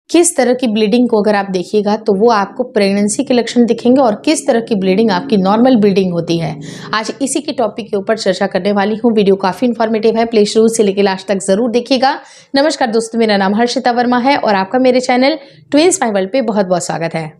किस तरह की ब्लीडिंग को अगर आप देखिएगा तो वो आपको प्रेगनेंसी के लक्षण दिखेंगे और किस तरह की ब्लीडिंग आपकी नॉर्मल ब्लीडिंग होती है। आज इसी के टॉपिक के ऊपर चर्चा करने वाली हूँ। वीडियो काफ़ी इन्फॉर्मेटिव है, प्लीज शुरू से लेकर लास्ट तक जरूर देखिएगा। नमस्कार दोस्तों, मेरा नाम हर्षिता वर्मा है और आपका मेरे चैनल ट्विंस माय वर्ल्ड पे बहुत बहुत स्वागत है।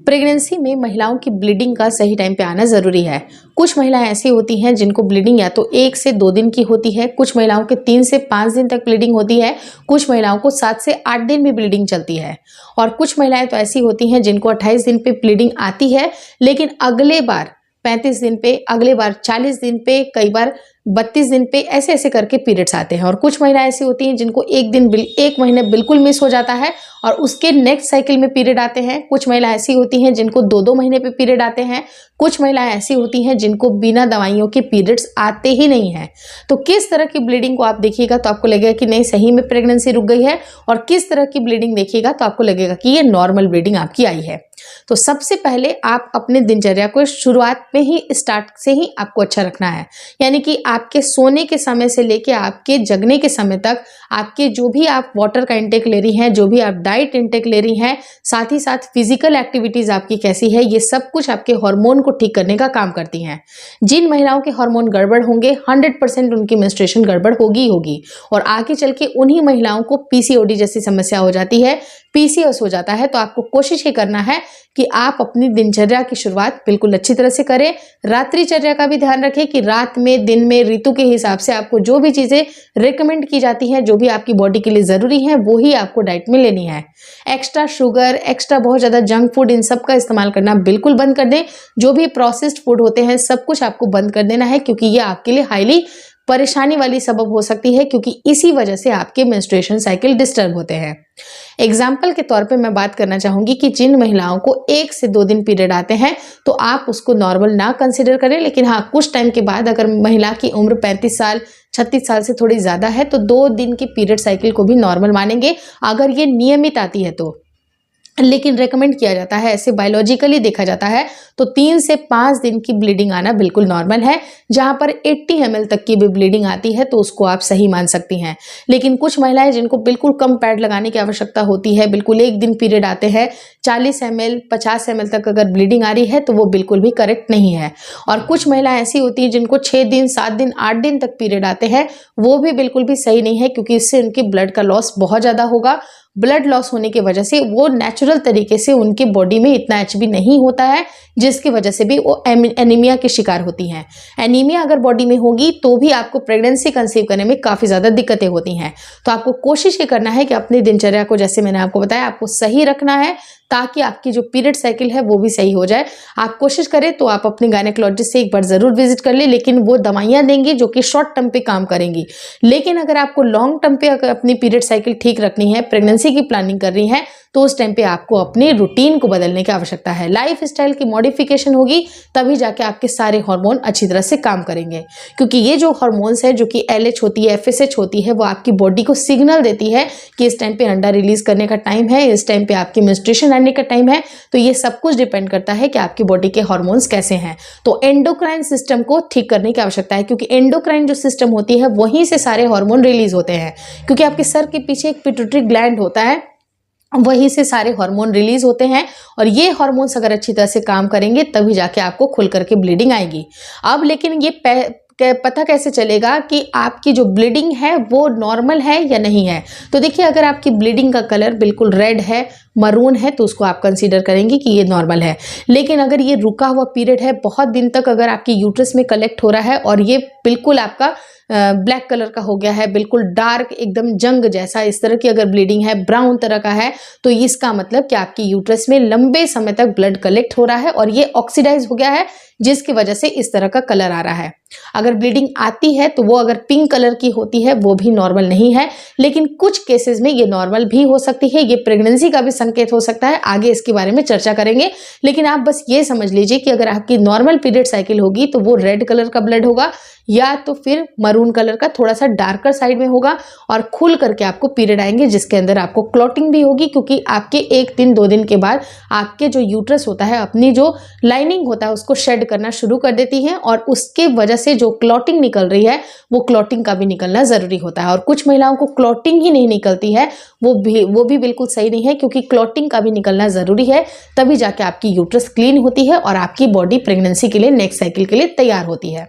प्रेगनेंसी में महिलाओं की ब्लीडिंग का सही टाइम पे आना जरूरी है। कुछ महिलाएं ऐसी होती हैं जिनको ब्लीडिंग या तो 1 से 2 दिन की होती है, कुछ महिलाओं के 3 से 5 दिन तक ब्लीडिंग होती है, कुछ महिलाओं को 7 से 8 दिन भी ब्लीडिंग चलती है और कुछ महिलाएं तो ऐसी होती हैं जिनको 28 दिन पे ब्लीडिंग आती है, लेकिन अगले बार 35 दिन पे, अगले बार 40 दिन पे, कई बार 32 दिन पे ऐसे ऐसे करके पीरियड्स आते हैं। और कुछ महिलाएं ऐसी होती हैं जिनको एक महीने बिल्कुल मिस हो जाता है और उसके नेक्स्ट साइकिल में पीरियड आते हैं। कुछ महिलाएं ऐसी होती हैं जिनको 2-2 महीने पे पीरियड आते हैं। कुछ महिलाएं ऐसी होती हैं जिनको बिना दवाइयों के पीरियड्स आते ही नहीं हैं। तो किस तरह की ब्लीडिंग को आप देखिएगा तो आपको लगेगा कि नहीं, सही में प्रेगनेंसी रुक गई है, और किस तरह की ब्लीडिंग देखिएगा तो आपको लगेगा कि ये नॉर्मल ब्लीडिंग आपकी आई है। तो सबसे पहले आप अपने दिनचर्या को शुरुआत में ही, स्टार्ट से ही आपको अच्छा रखना है। यानी कि आपके सोने के समय से लेके आपके जगने के समय तक आपके जो भी आप वाटर का इंटेक ले रही हैं, जो भी आप डाइट इंटेक ले रही हैं, साथ ही साथ फिजिकल एक्टिविटीज आपकी कैसी है, ये सब कुछ आपके हार्मोन को ठीक करने का काम करती हैं। जिन महिलाओं के हार्मोन गड़बड़ होंगे 100% उनकी मेंस्ट्रुएशन गड़बड़ होगी और आगे चल के उन्हीं महिलाओं को पीसीओडी जैसी समस्या हो जाती है, पीसीओएस हो जाता है। तो आपको कोशिश ये करना है कि आप अपनी दिनचर्या की शुरुआत बिल्कुल अच्छी तरह से करें। रात्रिचर्या का भी ध्यान रखें कि रात में, दिन में, ऋतु के हिसाब से आपको जो भी चीजें रिकमेंड की जाती हैं, जो भी आपकी बॉडी के लिए जरूरी है, वो ही आपको डाइट में लेनी है। एक्स्ट्रा शुगर, एक्स्ट्रा बहुत ज्यादा जंक फूड, इन सब का इस्तेमाल करना बिल्कुल बंद कर दें। जो भी प्रोसेस्ड फूड होते हैं सब कुछ आपको बंद कर देना है, क्योंकि ये आपके लिए हाईली परेशानी वाली सबब हो सकती है, क्योंकि इसी वजह से आपके मेंस्ट्रुएशन साइकिल डिस्टर्ब होते हैं। एग्जाम्पल के तौर पे मैं बात करना चाहूंगी कि जिन महिलाओं को 1 से 2 दिन पीरियड आते हैं तो आप उसको नॉर्मल ना कंसिडर करें, लेकिन हाँ, कुछ टाइम के बाद अगर महिला की उम्र 35 साल 36 साल से थोड़ी ज्यादा है तो 2 दिन की पीरियड साइकिल को भी नॉर्मल मानेंगे अगर ये नियमित आती है तो। लेकिन रेकमेंड किया जाता है, ऐसे बायोलॉजिकली देखा जाता है तो 3 से 5 दिन की ब्लीडिंग आना बिल्कुल नॉर्मल है। जहां पर 80 ml तक की भी ब्लीडिंग आती है तो उसको आप सही मान सकती हैं। लेकिन कुछ महिलाएं जिनको बिल्कुल कम पैड लगाने की आवश्यकता होती है, बिल्कुल 1 दिन पीरियड आते हैं, 40 ml 50 ml तक अगर ब्लीडिंग आ रही है तो वो बिल्कुल भी करेक्ट नहीं है। और कुछ महिलाएं ऐसी होती हैं जिनको 6 दिन 7 दिन 8 दिन तक पीरियड आते हैं, वो भी बिल्कुल भी सही नहीं है, क्योंकि इससे उनकी ब्लड का लॉस बहुत ज्यादा होगा। ब्लड लॉस होने की वजह से वो नेचुरल तरीके से उनकी बॉडी में इतना एचबी नहीं होता है, जिसकी वजह से भी वो एनीमिया के शिकार होती हैं। एनीमिया अगर बॉडी में होगी तो भी आपको प्रेगनेंसी कंसीव करने में काफी ज्यादा दिक्कतें होती हैं। तो आपको कोशिश ये करना है कि अपनी दिनचर्या को, जैसे मैंने आपको बताया, आपको सही रखना है ताकि आपकी जो पीरियड साइकिल है वो भी सही हो जाए। आप कोशिश करें तो आप अपने गायनेकोलॉजिस्ट से एक बार जरूर विजिट कर ले, लेकिन वो दवाइयां देंगी जो कि शॉर्ट टर्म पे काम करेंगी। लेकिन अगर आपको लॉन्ग टर्म पे अगर अपनी पीरियड साइकिल ठीक रखनी है, प्रेगनेंसी की प्लानिंग कर रही है, तो उस टाइम पे आपको अपने रूटीन को बदलने की आवश्यकता है। लाइफ स्टाइल की मॉडिफिकेशन होगी तभी जाके आपके सारे हार्मोन अच्छी तरह से काम करेंगे, क्योंकि ये जो हार्मोन्स है, जो कि LH होती है, FSH होती है, वो आपकी बॉडी को सिग्नल देती है कि इस टाइम पे अंडा रिलीज करने का टाइम है, इस टाइम पे आपकी मेंस्ट्रुएशन आने का टाइम है। तो ये सब कुछ डिपेंड करता है कि आपकी बॉडी के हार्मोन्स कैसे हैं। तो एंडोक्राइन सिस्टम को ठीक करने की आवश्यकता है, क्योंकि एंडोक्राइन जो सिस्टम होती है वहीं से सारे हार्मोन रिलीज होते हैं। क्योंकि आपके सर के पीछे एक पिट्यूटरी ग्लैंड होता है, वहीं से सारे हार्मोन रिलीज होते हैं, और ये हार्मोन्स अगर अच्छी तरह से काम करेंगे तभी जाके आपको खुल करके ब्लीडिंग आएगी। अब लेकिन ये पता कैसे चलेगा कि आपकी जो ब्लीडिंग है वो नॉर्मल है या नहीं है? तो देखिए, अगर आपकी ब्लीडिंग का कलर बिल्कुल रेड है, मरून है, तो उसको आप कंसीडर करेंगे कि ये नॉर्मल है। लेकिन अगर ये रुका हुआ पीरियड है, बहुत दिन तक अगर आपकी यूट्रस में कलेक्ट हो रहा है और ये बिल्कुल आपका ब्लैक कलर का हो गया है, बिल्कुल डार्क, एकदम जंग जैसा, इस तरह की अगर ब्लीडिंग है, ब्राउन तरह का है, तो इसका मतलब कि आपकी यूट्रस में लंबे समय तक ब्लड कलेक्ट हो रहा है और ये ऑक्सीडाइज हो गया है, जिसकी वजह से इस तरह का कलर आ रहा है। अगर ब्लीडिंग आती है तो वो अगर पिंक कलर की होती है वो भी नॉर्मल नहीं है, लेकिन कुछ केसेस में ये नॉर्मल भी हो सकती है। ये प्रेगनेंसी का भी संकेत हो सकता है, आगे इसके बारे में चर्चा करेंगे। लेकिन आप बस ये समझ लीजिए कि अगर आपकी नॉर्मल पीरियड साइकिल होगी तो वो रेड कलर का ब्लड होगा, या तो फिर मरून कलर का थोड़ा सा डार्कर साइड में होगा और खुल करके आपको पीरियड आएंगे, जिसके अंदर आपको क्लॉटिंग भी होगी, क्योंकि आपके 1 दिन 2 दिन के बाद आपके जो यूट्रस होता है अपनी जो लाइनिंग होता है उसको शेड करना शुरू कर देती है, और उसके वजह से जो क्लॉटिंग निकल रही है वो क्लॉटिंग का भी निकलना जरूरी होता है। और कुछ महिलाओं को क्लॉटिंग ही नहीं निकलती है, वो भी बिल्कुल सही नहीं है, क्योंकि क्लॉटिंग का भी निकलना जरूरी है, तभी जाके आपकी यूट्रस क्लीन होती है और आपकी बॉडी प्रेगनेंसी के लिए नेक्स्ट साइकिल के लिए तैयार होती है।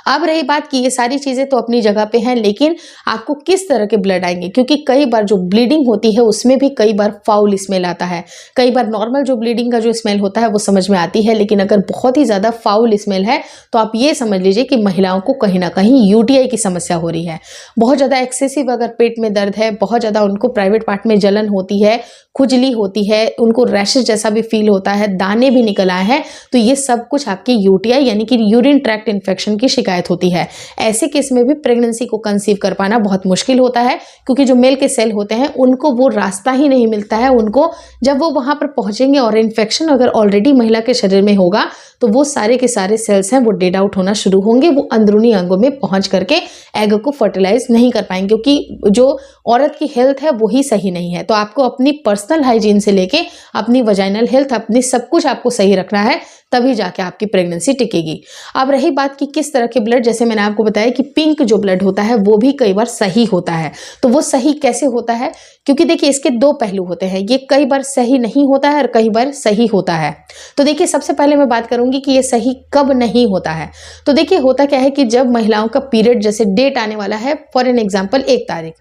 अब रही बात कि ये सारी चीजें तो अपनी जगह पे हैं, लेकिन आपको किस तरह के ब्लड आएंगे, क्योंकि कई बार जो ब्लीडिंग होती है उसमें भी कई बार फाउल स्मेल आता है। कई बार नॉर्मल जो ब्लीडिंग का जो स्मेल होता है वो समझ में आती है, लेकिन अगर बहुत ही ज्यादा फाउल स्मेल है तो आप ये समझ लीजिए कि महिलाओं को कहीं ना कहीं यूटीआई की समस्या हो रही है। बहुत ज्यादा एक्सेसिव अगर पेट में दर्द है, बहुत ज्यादा उनको प्राइवेट पार्ट में जलन होती है, खुजली होती है, उनको रैशेज जैसा भी फील होता है, दाने भी निकल आए हैं, तो ये सब कुछ आपकी यूटीआई यानी कि यूरिन ट्रैक्ट इन्फेक्शन की शिकायत होती है। ऐसे केस में भी प्रेगनेंसी को कंसीव कर पाना बहुत मुश्किल होता है, क्योंकि जो मेल के सेल होते हैं उनको वो रास्ता ही नहीं मिलता है। उनको जब वो वहां पर पहुंचेंगे और इन्फेक्शन अगर ऑलरेडी महिला के शरीर में होगा तो वो सारे के सारे सेल्स हैं वो डेड आउट होना शुरू होंगे, वो अंदरूनी अंगों में पहुंच करके एग को फर्टिलाइज नहीं कर पाएंगे, क्योंकि जो औरत की हेल्थ है वो ही सही नहीं है। तो आपको अपनी पर्सनल हाइजीन से लेके अपनी वजाइनल हेल्थ, अपनी सब कुछ आपको सही रखना है, तभी जाके आपकी प्रेगनेंसी टिकेगी। अब रही बात कि किस तरह के ब्लड, जैसे मैंने आपको बताया कि पिंक जो ब्लड होता है वो भी कई बार सही होता है। तो वो सही कैसे होता है, क्योंकि देखिए इसके 2 पहलू होते हैं, ये कई बार सही नहीं होता है और कई बार सही होता है। तो देखिए सबसे पहले मैं बात करूंगी कि ये सही कब नहीं होता है। तो देखिए होता क्या है कि जब महिलाओं का पीरियड, जैसे डेट आने वाला है फॉर एन एग्जाम्पल 1 तारीख,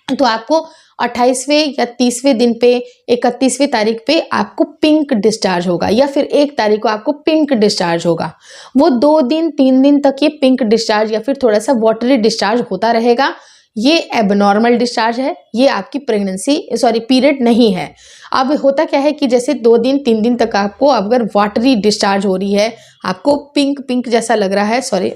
तो आपको 28वें या 30वें दिन पे, 31वें तारीख पे आपको पिंक डिस्चार्ज होगा, या फिर 1 तारीख को आपको पिंक डिस्चार्ज होगा। वो 2 दिन 3 दिन तक ये पिंक डिस्चार्ज या फिर थोड़ा सा वाटरी डिस्चार्ज होता रहेगा। ये एबनॉर्मल डिस्चार्ज है, ये आपकी पीरियड नहीं है। अब होता क्या है कि जैसे 2 दिन 3 दिन तक आपको अगर वाटरी डिस्चार्ज हो रही है, आपको पिंक पिंक जैसा लग रहा है,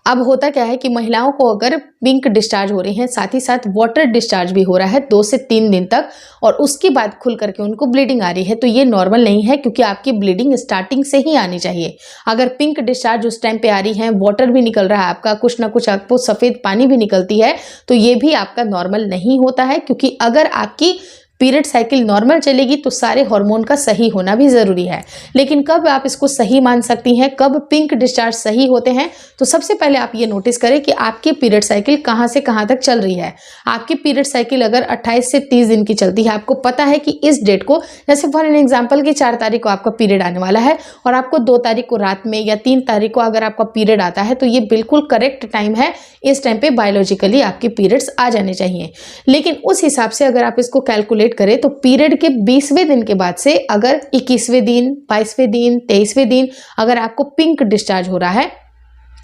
अब होता क्या है कि महिलाओं को अगर पिंक डिस्चार्ज हो रहे हैं, साथ ही साथ वाटर डिस्चार्ज भी हो रहा है 2 से 3 दिन तक, और उसके बाद खुल करके उनको ब्लीडिंग आ रही है, तो ये नॉर्मल नहीं है, क्योंकि आपकी ब्लीडिंग स्टार्टिंग से ही आनी चाहिए। अगर पिंक डिस्चार्ज उस टाइम पे आ रही है, वाटर भी निकल रहा है आपका, कुछ ना कुछ आपको सफेद पानी भी निकलती है, तो ये भी आपका नॉर्मल नहीं होता है। क्योंकि अगर आपकी पीरियड साइकिल नॉर्मल चलेगी तो सारे हार्मोन का सही होना भी जरूरी है। लेकिन कब आप इसको सही मान सकती हैं, कब पिंक डिस्चार्ज सही होते हैं, तो सबसे पहले आप ये नोटिस करें कि आपकी पीरियड साइकिल कहां से कहां तक चल रही है। आपकी पीरियड साइकिल अगर 28 से 30 दिन की चलती है, आपको पता है कि इस डेट को, जैसे फॉर एन एग्जाम्पल कि 4 तारीख को आपका पीरियड आने वाला है और आपको 2 तारीख को रात में या 3 तारीख को अगर आपका पीरियड आता है, तो ये बिल्कुल करेक्ट टाइम है। इस टाइम पे बायोलॉजिकली आपके पीरियड्स आ जाने चाहिए। लेकिन उस हिसाब से अगर आप इसको कैलकुलेट करें तो पीरियड के 20वें दिन के बाद से अगर 21वें दिन, 22वें दिन, 23वें दिन अगर आपको पिंक डिस्चार्ज हो रहा है,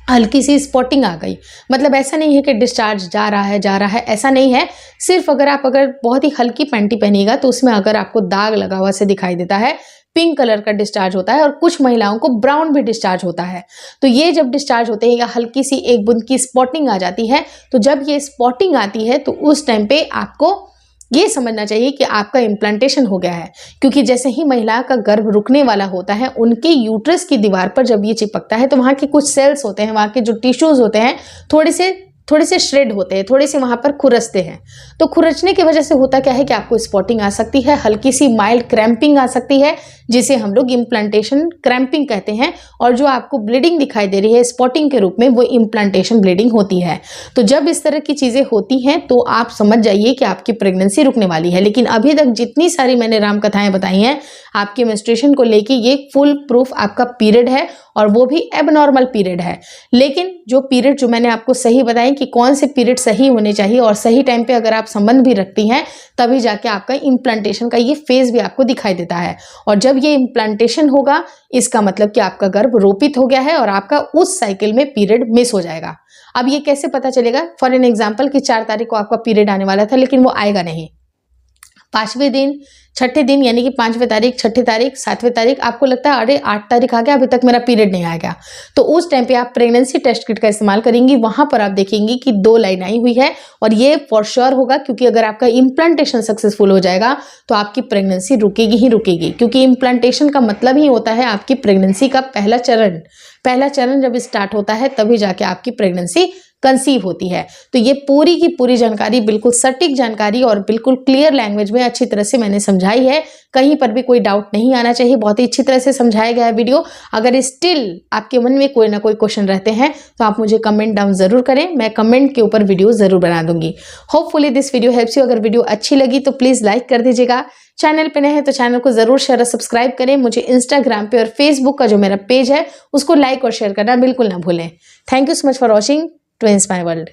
हल्की सी स्पॉटिंग आ गई, मतलब ऐसा नहीं है कि डिस्चार्ज जा रहा है, ऐसा नहीं है। सिर्फ अगर बहुत ही हल्की पैंटी पहनिएगा तो उसमें अगर आपको दाग लगा हुआ से दिखाई देता है, पिंक कलर का डिस्चार्ज होता है, और कुछ महिलाओं को ब्राउन भी डिस्चार्ज होता है। तो ये जब डिस्चार्ज होते हैं या हल्की सी 1 बूंद की स्पॉटिंग आ जाती है, तो जब ये स्पॉटिंग आती है तो उस टाइम पे आपको ये समझना चाहिए कि आपका इम्प्लांटेशन हो गया है। क्योंकि जैसे ही महिला का गर्भ रुकने वाला होता है, उनके यूट्रस की दीवार पर जब ये चिपकता है तो वहाँ के कुछ सेल्स होते हैं, वहाँ के जो टिश्यूज होते हैं थोड़े से श्रेड होते हैं, थोड़े से वहाँ पर खुरचते हैं। तो खुरचने की वजह से होता क्या है कि आपको स्पॉटिंग आ सकती है, हल्की सी माइल्ड क्रैम्पिंग आ सकती है, जिसे हम लोग इम्प्लांटेशन क्रैम्पिंग कहते हैं। और जो आपको ब्लीडिंग दिखाई दे रही है स्पॉटिंग के रूप में, वो इम्प्लांटेशन ब्लीडिंग होती है। तो जब इस तरह की चीज़ें होती हैं तो आप समझ जाइए कि आपकी प्रेगनेंसी रुकने वाली है। लेकिन अभी तक जितनी सारी मैंने राम कथाएं बताई हैं आपके मेंस्ट्रुएशन को लेके, ये फुल प्रूफ आपका पीरियड है, और वो भी एबनॉर्मल पीरियड है। लेकिन जो पीरियड जो मैंने आपको सही बताई कि कौन से पीरियड सही होने चाहिए और सही टाइम पे अगर आप संबंध भी रखती हैं, तभी जाके आपका इम्प्लांटेशन का ये फेज भी आपको दिखाई देता है। और जब ये इम्प्लांटेशन होगा, इसका मतलब कि आपका गर्भ रोपित हो गया है और आपका उस साइकिल में पीरियड मिस हो जाएगा। अब ये कैसे पता चलेगा? फॉर एन एग्जाम्पल कि 4 तारीख को आपका पीरियड आने वाला था लेकिन वो आएगा नहीं, 5वें दिन, छठे दिन यानी कि 5वें तारीख, छठी तारीख, 7वें तारीख आपको लगता है अरे 8 तारीख आ गया, अभी तक मेरा पीरियड नहीं आ गया, तो उस टाइम पे आप प्रेगनेंसी टेस्ट किट का इस्तेमाल करेंगी। वहां पर आप देखेंगी कि 2 लाइन आई हुई है और ये फॉर श्योर होगा, क्योंकि अगर आपका इम्प्लांटेशन सक्सेसफुल हो जाएगा तो आपकी प्रेगनेंसी रुकेगी ही रुकेगी, क्योंकि इम्प्लांटेशन का मतलब ही होता है आपकी प्रेगनेंसी का पहला चरण। पहला चरण जब स्टार्ट होता है तभी जाके आपकी प्रेगनेंसी कंसीव होती है। तो ये पूरी की पूरी जानकारी, बिल्कुल सटीक जानकारी और बिल्कुल क्लियर लैंग्वेज में अच्छी तरह से मैंने समझाई है, कहीं पर भी कोई डाउट नहीं आना चाहिए। बहुत ही अच्छी तरह से समझाया गया है वीडियो। अगर स्टिल आपके मन में कोई ना कोई क्वेश्चन रहते हैं तो आप मुझे कमेंट डाउन जरूर करें, मैं कमेंट के ऊपर वीडियो जरूर बना दूंगी। Hopefully this video helps you. अगर वीडियो अच्छी लगी तो प्लीज लाइक कर दीजिएगा। चैनल पे नए हैं तो चैनल को जरूर शेयर और सब्सक्राइब करें। मुझे इंस्टाग्राम पे और फेसबुक का जो मेरा पेज है उसको लाइक और शेयर करना बिल्कुल ना भूलें। Thank you so much for watching twins my world.